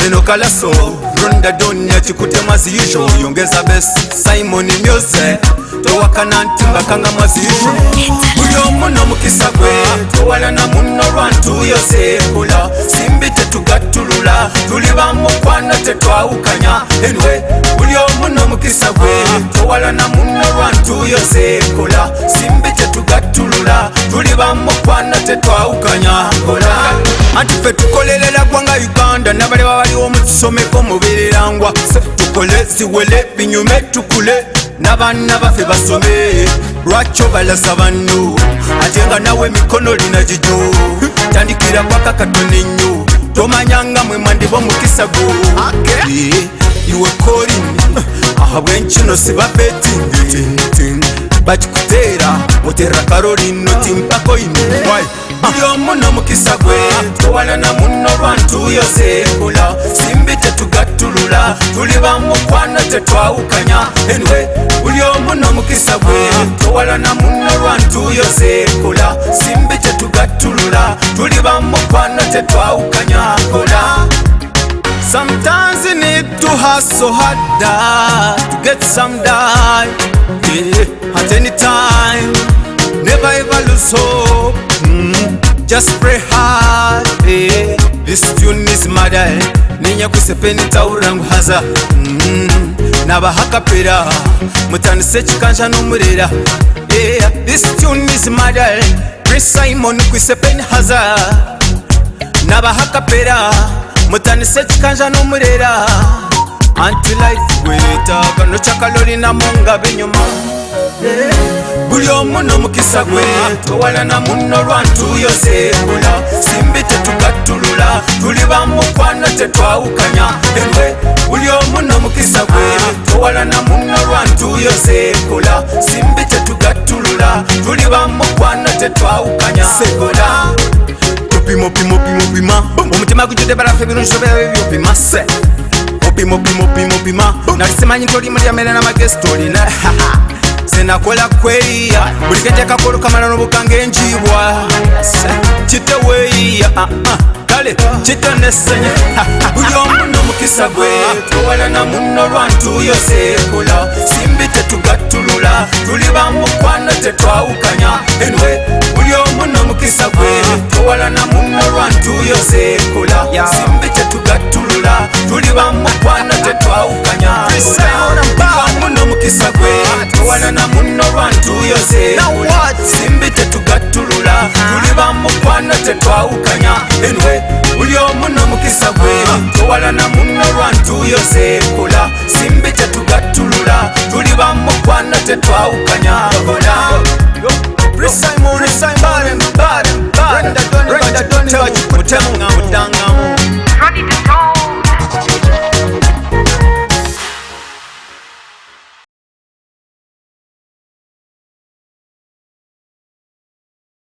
Neno Kalaso Runda Donya chikute mazi yisho Yongeza besi Simon Music Towakana ntimba kanga mazi yisho Uyo muno mukisa gwe Towala na muno rwantu yose kula Simbite tugatulula Tuliba mukwana tetwaukanya Anyway Uyo muno mukisa gwe Towala na muno rwantu yose kula Simbite tugatulula Tuliba mukwana tetwaukanya Antife tukolelela gwanga Uganda Nabale wawali omutusomeko mubererangwa Tukole ziwele binyume tukule Nabana bafe basome Lwacho balasa bano Atenga nawe mikono lina jijo Tandikira kwa kakatone nyo Tomanyanga mwe mandibo mukisa go Iwe korini Ahabwe nchino siba betting Bachikutera Motera karolino timpako ino Uyo muno mukisa gwe Towala na muno rwantu yose kula Simbite tugatulula Tuliba mukwana tetwaukanya Anyway Uyo muno mukisa gwe Towala na muno rwantu yose kula Simbite tugatulula Tuliba mukwana tetwaukanya Sometimes you need to hustle harder To get some die At any time Never ever lose hope Just pray hard This tune is mada Ninya kusepeni taurangu haza Naba hakapera Mutanise chikanja numurera This tune is mada Prince Simon kusepeni haza Naba hakapera Mutanise chikanja numurera Anti-life weta Kano chakalori na munga binyuma Bulyo muno mukisa gwe Towala na muno rwantu yose kula Simbite tugatulula Tuliba mukwana tetwaukanya Anyway Bulyo muno mukisa gwe Towala na muno rwantu yose kula Simbite tugatulula Tuliba mukwana tetwaukanya Sekola Pima Omutima gujude barafe birunshobera byopima se Pima Nalisemanyi ntoli muri amene na magestori na Senakola kweya Bulikete kakolo kamala nobukange njibwa Chite weya Kale chite nesenya Uyo muno mukisa gwe Towala na muno rwantu yose kula Simbite tugatulula Tuliba mukwana tetwaukanya Anyway Uyo muno mukisa gwe Towala na muno rwantu yose kula Simbite tugatulula Tuliba mukwana tetwaukanya Muno mukisa gwe Towala na muno rwantu yose kula Simbite tugatulula Tuliba mukwana tetwaukanya Anyway Uyo muno mukisa gwe Towala na muno rwantu yose kula Simbite tugatulula Tuliba mukwana tetwaukanya